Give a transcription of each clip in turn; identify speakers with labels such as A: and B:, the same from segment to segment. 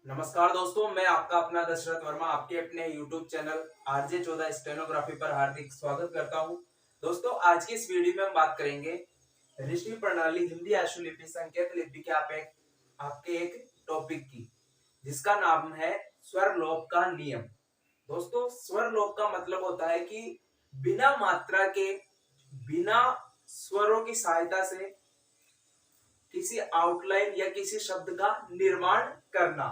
A: नमस्कार दोस्तों, मैं आपका अपना दशरथ वर्मा आपके अपने YouTube चैनल आरजे 14 स्टेनोग्राफी पर हार्दिक स्वागत करता हूं। दोस्तों, आज की इस वीडियो में हम बात करेंगे ऋषि प्रणाली हिंदी आशुलिपि संकेत लिपि के आपके एक टॉपिक की, जिसका नाम है स्वर लोप का नियम। दोस्तों, स्वर लोप का मतलब होता है कि बिना मात्रा के, बिना स्वरों की सहायता से किसी आउटलाइन या किसी शब्द का निर्माण करना।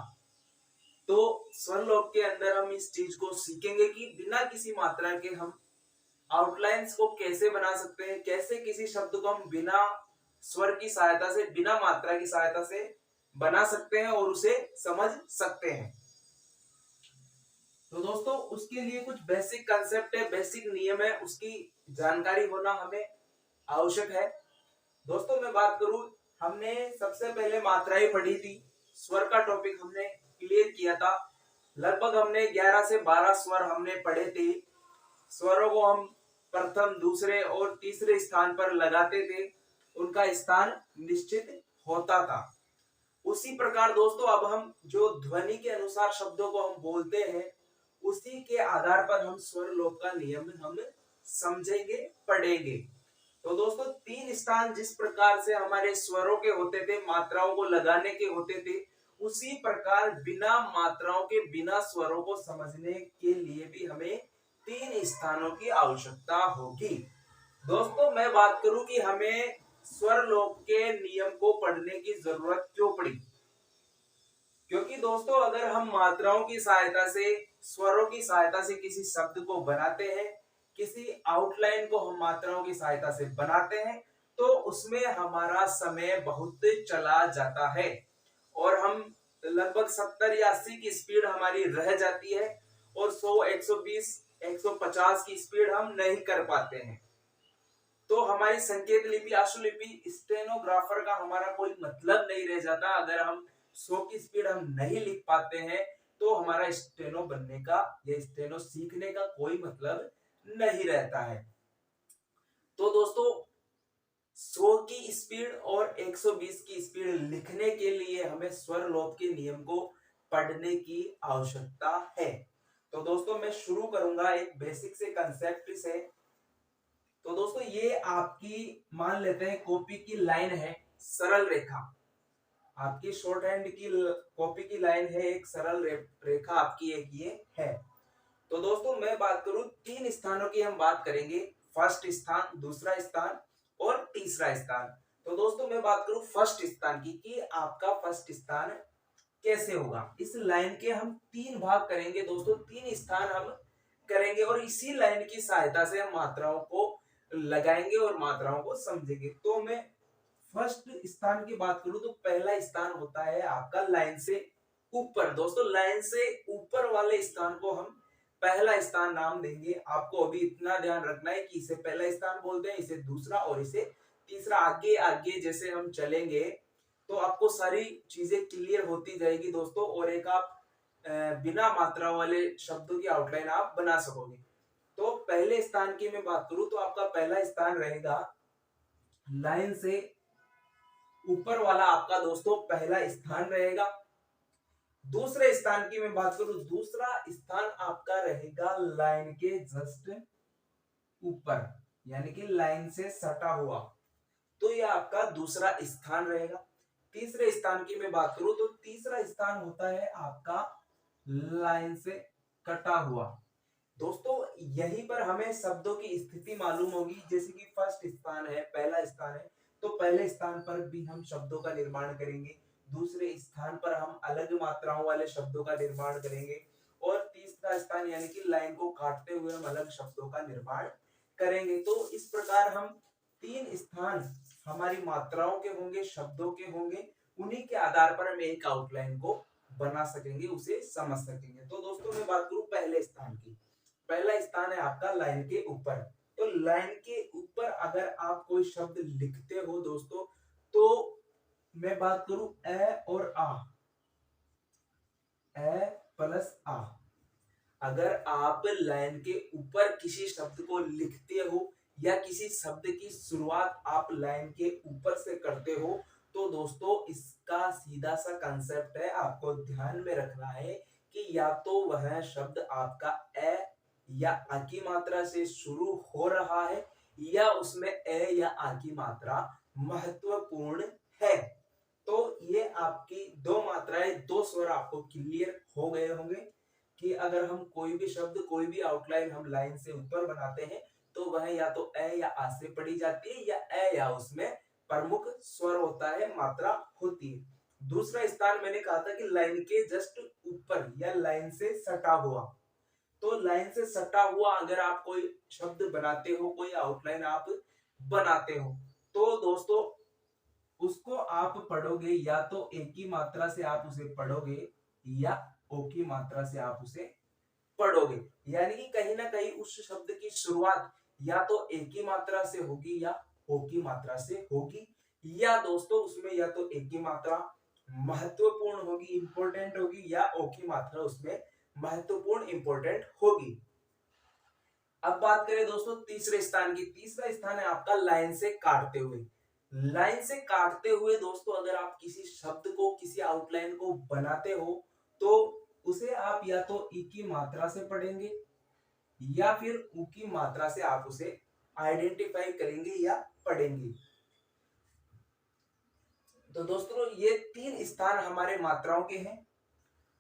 A: तो स्वर लोप के अंदर हम इस चीज को सीखेंगे कि बिना किसी मात्रा के हम आउटलाइंस को कैसे बना सकते हैं, कैसे किसी शब्द को हम बिना स्वर की सहायता से, बिना मात्रा की सहायता से बना सकते हैं और उसे समझ सकते हैं। तो दोस्तों, उसके लिए कुछ बेसिक कंसेप्ट है, बेसिक नियम है, उसकी जानकारी होना हमें आवश्यक है। दोस्तों, मैं बात करूं, हमने सबसे पहले मात्राएं पढ़ी थी, स्वर का टॉपिक हमने क्लियर किया था। लगभग हमने 11 से 12 स्वर हमने पढ़े थे। स्वरों को हम प्रथम, दूसरे और तीसरे स्थान पर लगाते थे, उनका स्थान निश्चित होता था। उसी प्रकार दोस्तों, अब हम जो ध्वनि के अनुसार शब्दों को हम बोलते हैं, उसी के आधार पर हम स्वर लोप का नियम हम समझेंगे, पढ़ेंगे। तो दोस्तों, तीन स्थान जिस प्रकार से हमारे स्वरों के होते थे, मात्राओं को लगाने के होते थे, उसी प्रकार बिना मात्राओं के, बिना स्वरों को समझने के लिए भी हमें तीन स्थानों की आवश्यकता होगी। दोस्तों, मैं बात करूं कि हमें स्वर लोप के नियम को पढ़ने की जरूरत क्यों पड़ी, क्योंकि दोस्तों, अगर हम मात्राओं की सहायता से, स्वरों की सहायता से किसी शब्द को बनाते हैं, किसी आउटलाइन को हम मात्राओं की सहायता से बनाते हैं, तो उसमें हमारा समय बहुत चला जाता है और हम लगभग 70 या 80 की स्पीड हमारी रह जाती है और 100, 120, 150 की स्पीड हम नहीं कर पाते हैं। तो हमारी संकेत लिपि, आशुलिपि, स्टेनोग्राफर का हमारा कोई मतलब नहीं रह जाता। अगर हम 100 की स्पीड हम नहीं लिख पाते हैं, तो हमारा स्टेनो बनने का या स्टेनो सीखने का कोई मतलब नहीं रहता है। तो दोस्तों, 100 की स्पीड और 120 की स्पीड लिखने के लिए हमें स्वर लोप के नियम को पढ़ने की आवश्यकता है। तो दोस्तों, मैं शुरू करूंगा एक बेसिक से कंसेप्ट से। तो दोस्तों, ये आपकी मान लेते हैं कॉपी की लाइन है, सरल रेखा। आपकी शॉर्ट हैंड की कॉपी की लाइन है, एक सरल रेखा आपकी एक ये है। तो दोस्तों, मैं बात करूं, तीन स्थानों की हम बात करेंगे, फर्स्ट स्थान, दूसरा स्थान और तीसरा स्थान। तो दोस्तों, मैं बात करूं फर्स्ट स्थान की, कि आपका फर्स्ट स्थान कैसे होगा। इस लाइन के हम तीन भाग करेंगे दोस्तों, तीन स्थान हम करेंगे और इसी लाइन की सहायता से हम मात्राओं को लगाएंगे और मात्राओं को समझेंगे। तो मैं फर्स्ट स्थान की बात करूं तो पहला स्थान होता है आपका लाइन से ऊपर। दोस्तों, लाइन से ऊपर वाले स्थान को हम पहला स्थान नाम देंगे। आपको अभी इतना ध्यान रखना है कि इसे पहला स्थान बोलते हैं, इसे दूसरा और इसे तीसरा। आगे आगे जैसे हम चलेंगे तो आपको सारी चीजें क्लियर होती जाएगी दोस्तों, और एक आप बिना मात्रा वाले शब्दों की आउटलाइन आप बना सकोगे। तो पहले स्थान की मैं बात करूं तो आपका पहला स्थान रहेगा लाइन से ऊपर वाला, आपका दोस्तों पहला स्थान रहेगा। दूसरे स्थान की मैं बात करूं, दूसरा स्थान आपका रहेगा लाइन के जस्ट ऊपर, यानी कि लाइन से सटा हुआ। तो यह आपका दूसरा स्थान रहेगा। तीसरे स्थान की मैं बात करूं तो तीसरा स्थान होता है आपका लाइन से कटा हुआ। दोस्तों, यहीं पर हमें शब्दों की स्थिति मालूम होगी। जैसे कि फर्स्ट स्थान है, पहला स्थान है, तो पहले स्थान पर भी हम शब्दों का निर्माण करेंगे, दूसरे स्थान पर हम अलग मात्राओं वाले शब्दों का निर्माण करेंगे और तीसरा स्थान यानी कि लाइन को काटते हुए हम अलग शब्दों का निर्माण करेंगे। तो इस प्रकार हम तीन स्थान हमारी मात्राओं के होंगे, शब्दों के होंगे, उन्हीं के आधार पर हम एक आउटलाइन को बना सकेंगे, उसे समझ सकेंगे। तो दोस्तों, मैं बात करूं पहले स्थान की, पहला स्थान है आपका लाइन के ऊपर। तो लाइन के ऊपर अगर आप कोई शब्द लिखते हो दोस्तों, तो मैं बात करूं ए और आ, ए प्लस आ, अगर आप लाइन के ऊपर किसी शब्द को लिखते हो या किसी शब्द की शुरुआत आप लाइन के ऊपर से करते हो, तो दोस्तों इसका सीधा सा कंसेप्ट है, आपको ध्यान में रखना है कि या तो वह शब्द आपका ए या आ की मात्रा से शुरू हो रहा है या उसमें ए या आ की मात्रा महत्वपूर्ण है। तो ये आपकी दो मात्राएं, दो स्वर आपको क्लियर हो गए होंगे कि अगर हम कोई भी शब्द, कोई भी आउटलाइन हम लाइन से ऊपर बनाते हैं तो वह या तो ए या आ से पढ़ी जाती है या ए या उसमें प्रमुख स्वर होता है, मात्रा होती है। दूसरा स्थान मैंने कहा था कि लाइन के जस्ट ऊपर या लाइन से सटा हुआ। तो लाइन से सटा हुआ अगर आप कोई शब्द बनाते हो, कोई आउटलाइन आप बनाते हो, तो दोस्तों उसको आप पढ़ोगे या तो एक की मात्रा से आप उसे पढ़ोगे या ओ की मात्रा से आप उसे पढ़ोगे। यानी कि कहीं ना कहीं उस शब्द की शुरुआत या तो एक की मात्रा से होगी या ओ की मात्रा से होगी, या दोस्तों उसमें या तो एक की मात्रा महत्वपूर्ण होगी, इंपॉर्टेंट होगी, या ओ की मात्रा उसमें महत्वपूर्ण इंपॉर्टेंट होगी। अब बात करें दोस्तों तीसरे स्थान की। तीसरा स्थान है आपका लाइन से काटते हुए। लाइन से काटते हुए दोस्तों अगर आप किसी शब्द को, किसी आउटलाइन को बनाते हो तो उसे आप या तो ई की मात्रा से पढ़ेंगे या फिर उ की मात्रा से आप उसे आइडेंटिफाई करेंगे या पढ़ेंगे। तो दोस्तों ये तीन स्थान हमारे मात्राओं के हैं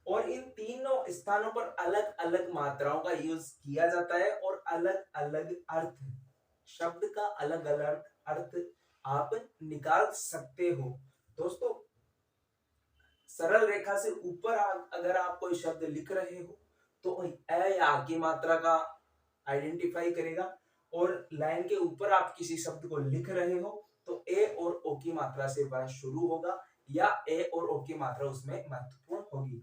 A: और इन तीनों स्थानों पर अलग अलग मात्राओं का यूज किया जाता है और अलग अलग अर्थ, शब्द का अलग अलग अर्थ आप निकाल सकते हो। दोस्तों सरल रेखा से ऊपर अगर आप कोई शब्द लिख रहे हो तो ए या आ की मात्रा का आइडेंटिफाई करेगा, और लाइन के ऊपर आप किसी शब्द को लिख रहे हो तो ए और ओ की मात्रा से वह शुरू होगा या ए और ओ की मात्रा उसमें महत्वपूर्ण होगी।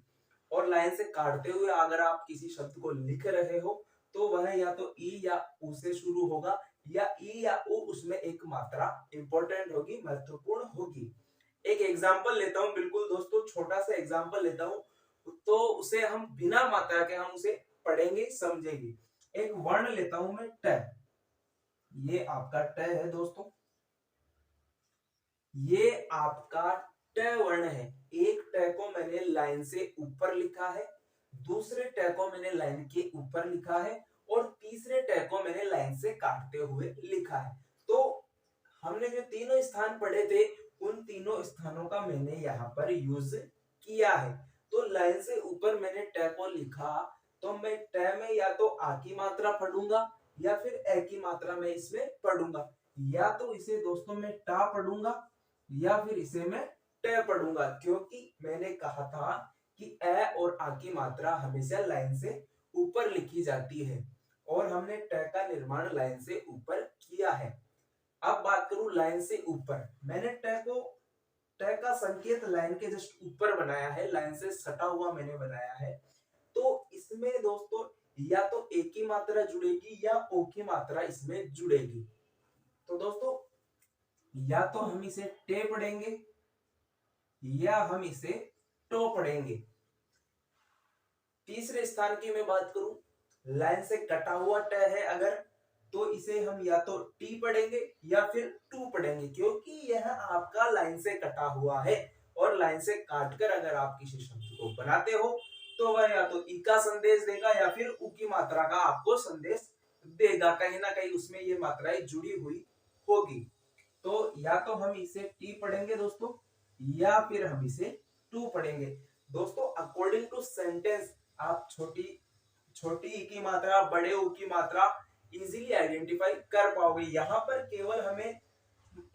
A: और लाइन से काटते हुए अगर आप किसी शब्द को लिख रहे हो तो वह या तो ई या उ से शुरू होगा या ई या उ उसमें एक मात्रा इंपॉर्टेंट होगी, महत्वपूर्ण होगी। एक एग्जांपल लेता हूं, बिल्कुल दोस्तों छोटा सा एग्जांपल लेता हूं तो उसे हम बिना मात्रा के हम उसे पढ़ेंगे, समझेंगे। एक वर्ण लेता हूं मैं ट। ये आपका ट है दोस्तों, ये आपका ट वर्ण है। एक ट को मैंने लाइन से ऊपर लिखा है, दूसरे ट को मैंने लाइन के ऊपर लिखा है और तीसरे ट को मैंने लाइन से काटते हुए लिखा है। तो हमने जो तीनों स्थान पढ़े थे उन तीनों स्थानों का मैंने यहाँ पर यूज किया है। तो लाइन से ऊपर मैंने ट को लिखा तो मैं ट में या तो आ की मात्रा पढ़ूंगा या फिर ए की मात्रा में इसमें पढ़ूंगा, या तो इसे दोस्तों मैं टा पढ़ूंगा या फिर इसे मैं ट पढ़ूंगा, क्योंकि मैंने कहा था कि ए और आ की मात्रा हमेशा लाइन से ऊपर लिखी जाती है और हमने ट का निर्माण लाइन से ऊपर किया है। अब बात करूं लाइन से ऊपर, मैंने ट का संकेत लाइन के जस्ट ऊपर बनाया है, लाइन से सटा हुआ मैंने बनाया है। तो इसमें दोस्तों या तो ए की मात्रा जुड़ेगी या ओ की मात्रा इसमें जुड़ेगी। तो दोस्तों या तो हम इसे टे पढ़ेंगे या हम इसे टो पढ़ेंगे। तीसरे स्थान की मैं बात करूं, लाइन से कटा हुआ ट है अगर, तो इसे हम या तो टी पढ़ेंगे या फिर टू पढ़ेंगे, क्योंकि यह आपका लाइन से कटा हुआ है और लाइन से काटकर अगर आप किसी शब्द को बनाते हो तो वह या तो ई का संदेश देगा या फिर उ की मात्रा का आपको संदेश देगा, कहीं ना कहीं उसमें ये मात्राएं जुड़ी हुई होगी। तो या तो हम इसे टी पढ़ेंगे दोस्तों या फिर हम इसे टू पढ़ेंगे। दोस्तों अकॉर्डिंग टू सेंटेंस आप छोटी छोटी ई की मात्रा, बड़े ऊ की मात्रा इजीली आइडेंटिफाई कर पाओगे। यहाँ पर केवल हमें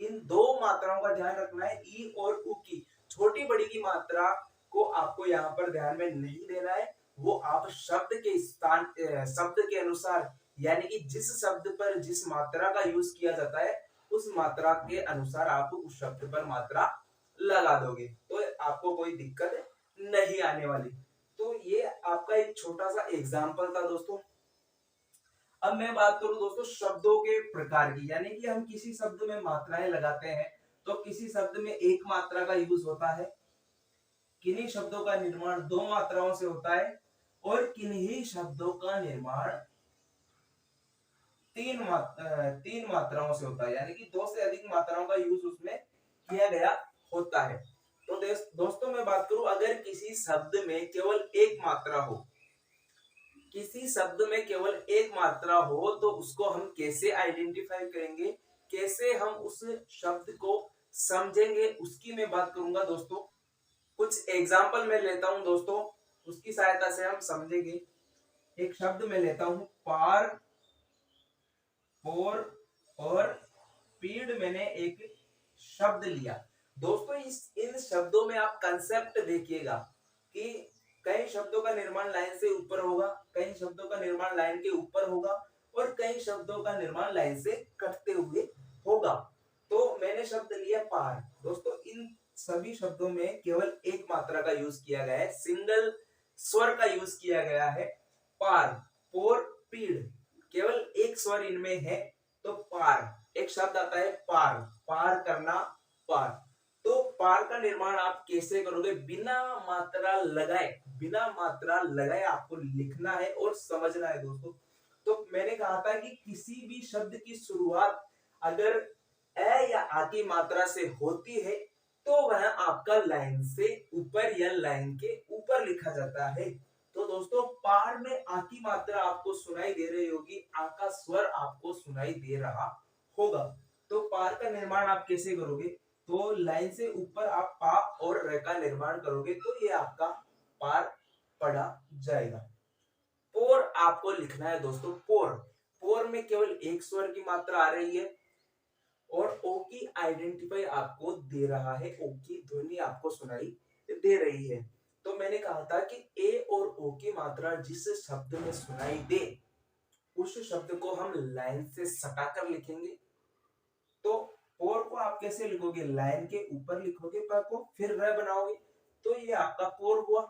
A: इन दो मात्राओं का ध्यान रखना है, ई और उ की। छोटी बड़ी की मात्रा को आपको यहाँ पर ध्यान में नहीं देना है, वो आप शब्द के स्थान, शब्द के अनुसार, यानी कि जिस शब्द पर जिस मात्रा का यूज किया जाता है उस मात्रा के अनुसार आप उस शब्द पर मात्रा लगा दोगे तो आपको कोई दिक्कत नहीं आने वाली। तो ये आपका एक छोटा सा एग्जाम्पल था दोस्तों। अब मैं बात करूं दोस्तों शब्दों के प्रकार की, यानी कि हम किसी शब्द में मात्राएं लगाते हैं तो किसी शब्द में एक मात्रा का यूज होता है, किन्हीं शब्दों का निर्माण दो मात्राओं से होता है और किन्हीं शब्दों का निर्माण तीन मात्राओं से होता है, यानी कि दो से अधिक मात्राओं का यूज उसमें किया गया होता है। तो दोस्तों मैं बात करूं, अगर किसी शब्द में केवल एक मात्रा हो, किसी शब्द में केवल एक मात्रा हो तो उसको हम कैसे आइडेंटिफाई करेंगे, कैसे हम उस शब्द को समझेंगे, उसकी मैं बात करूंगा दोस्तों। कुछ एग्जाम्पल मैं लेता हूं दोस्तों, उसकी सहायता से हम समझेंगे। एक शब्द मैं लेता हूं, पार, पोर और पीड़। मैंने एक शब्द लिया दोस्तों। इन शब्दों में आप कंसेप्ट देखिएगा कि कई शब्दों का निर्माण लाइन से ऊपर होगा, कई शब्दों का निर्माण लाइन के ऊपर होगा और कई शब्दों का निर्माण लाइन से कटते हुए होगा। तो मैंने शब्द लिया पार दोस्तों। इन सभी शब्दों में केवल एक मात्रा का यूज किया गया है, सिंगल स्वर का यूज किया गया है। पार, पोर, पीड़, केवल एक स्वर इनमें है। तो पार एक शब्द आता है, पार, पार करना, पार। तो पार का निर्माण आप कैसे करोगे, बिना मात्रा लगाए, बिना मात्रा लगाए आपको लिखना है और समझना है दोस्तों। तो मैंने कहा था कि किसी भी शब्द की शुरुआत अगर ए या आ की मात्रा से होती है तो वह आपका लाइन से ऊपर या लाइन के ऊपर लिखा जाता है। तो दोस्तों पार में आ की मात्रा आपको सुनाई दे रही होगी, आ का स्वर आपको सुनाई दे रहा होगा। तो पार का निर्माण आप कैसे करोगे, तो लाइन से ऊपर आप पा और रे का निर्माण करोगे तो ये आपका पार पढ़ा जाएगा। पोर आपको लिखना है दोस्तों, पोर। पोर में केवल एक स्वर की मात्रा आ रही है और ओ की आइडेंटिफाई आपको दे रहा है, ओ की ध्वनि आपको सुनाई दे रही है। तो मैंने कहा था कि ए और ओ की मात्रा जिस शब्द में सुनाई दे उस शब्द को हम लाइन से सटाकर लिखेंगे। तो पोर को आप कैसे लिखोगे, लाइन के ऊपर लिखोगे पर को, फिर र बनाओगे, तो ये आपका पोर हुआ।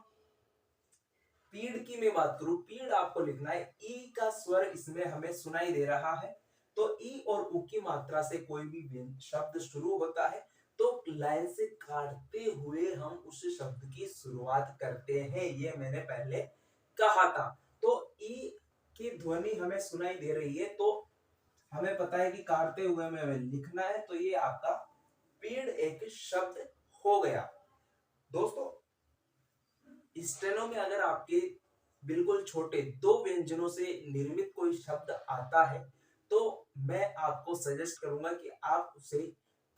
A: पीड़ की मैं बात करूं, पीड़ आपको लिखना है, ई का स्वर इसमें हमें सुनाई दे रहा है। तो ई और उ की मात्रा से कोई भी शब्द शुरू होता है तो लाइन से काटते हुए हम उस शब्द की शुरुआत करते हैं, ये मैंने पहले कहा था। तो ई की ध्वनि हमें सुनाई दे रही है तो हमें पता है कि काटते हुए में हमें लिखना है, तो ये आपका पीड़ एक शब्द हो गया। दोस्तों स्टेनो में अगर आपके बिल्कुल छोटे दो व्यंजनों से निर्मित कोई शब्द आता है तो मैं आपको सजेस्ट करूंगा कि आप उसे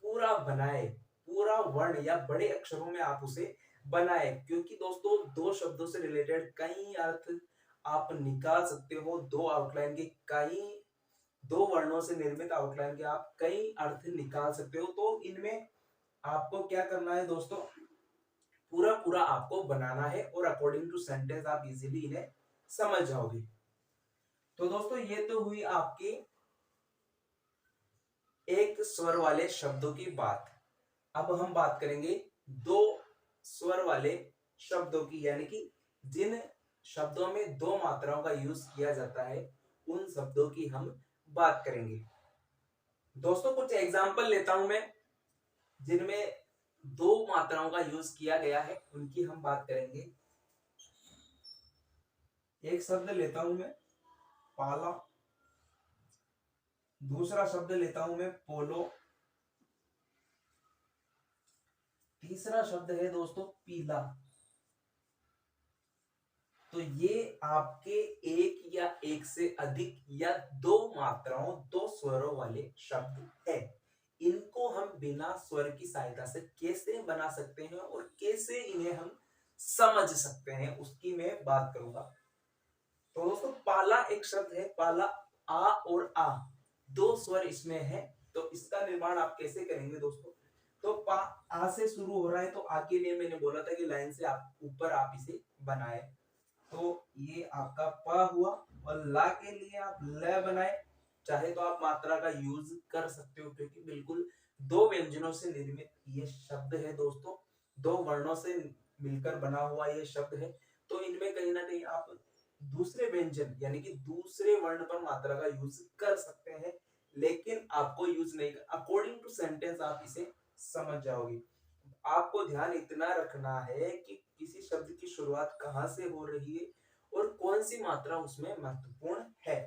A: पूरा बनाए, पूरा वर्ण या बड़े अक्षरों में आप उसे बनाए, क्योंकि दोस्तों दो शब्दों से रिलेटेड कई अर्थ आप निकाल सकते हो। दो आउटलाइन के कई, दो वर्णों से निर्मित आउटलाइन के आप कई अर्थ निकाल सकते हो। तो इनमें आपको क्या करना है दोस्तों, पूरा पूरा आपको बनाना है और अकॉर्डिंग टू सेंटेंस आप इजीली इन्हें समझ जाओगे। तो दोस्तों ये तो हुई आपकी एक स्वर वाले शब्दों की बात। अब हम बात करेंगे दो स्वर वाले शब्दों की, यानी कि जिन शब्दों में दो मात्राओं का यूज किया जाता है उन शब्दों की हम बात करेंगे। दोस्तों कुछ एग्जाम्पल लेता हूं मैं जिनमें दो मात्राओं का यूज किया गया है, उनकी हम बात करेंगे। एक शब्द लेता हूं मैं, पाला। दूसरा शब्द लेता हूं मैं, पोलो। तीसरा शब्द है दोस्तों पीला। तो ये आपके एक या एक से अधिक या दो मात्राओं, दो स्वरों वाले शब्द है। इनको हम बिना स्वर की सहायता से कैसे बना सकते हैं और कैसे इन्हें हम समझ सकते हैं उसकी मैं बात करूंगा। तो दोस्तों पाला एक शब्द है, पाला, आ और आ दो स्वर इसमें है। तो इसका निर्माण आप कैसे करेंगे दोस्तों, तो पा आ से शुरू हो रहा है तो आ के लिए मैंने बोला था कि लाइन से आप ऊपर आप इसे बनाए, तो ये आपका प हुआ। और ला के लिए आप ल बनाए, चाहे तो आप मात्रा का यूज कर सकते हो क्योंकि बिल्कुल दो व्यंजनों से निर्मित ये शब्द है दोस्तों, दो वर्णों से मिलकर बना हुआ ये शब्द है। तो इनमें कहीं ना कहीं आप दूसरे व्यंजन यानी कि दूसरे वर्ण पर मात्रा का यूज कर सकते हैं, लेकिन आपको यूज नहीं, अकॉर्डिंग टू सेंटेंस आप इसे समझ जाओगे। आपको ध्यान इतना रखना है कि किसी शब्द की शुरुआत कहां से हो रही है और कौन सी मात्रा उसमें महत्वपूर्ण है।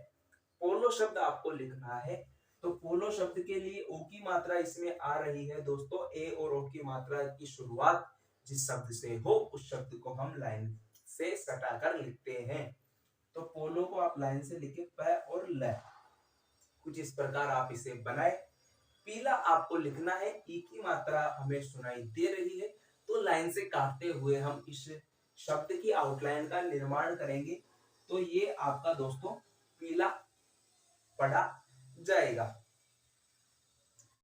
A: पोलो शब्द आपको लिखना है, तो पोलो शब्द के लिए ओ की मात्रा इसमें आ रही है दोस्तों। ए और ओ की मात्रा की शुरुआत जिस शब्द से हो उस शब्द को हम लाइन से सटाकर लिखते हैं। तो पोलो को आप लाइन से लिखे प और ल। कुछ इस प्रकार आप इसे बनाए। पीला आपको लिखना है, ई की मात्रा हमें सुनाई दे रही है, तो लाइन से काटते हुए हम इस शब्द की आउटलाइन का निर्माण करेंगे। तो ये आपका दोस्तों पीला पढ़ा जाएगा।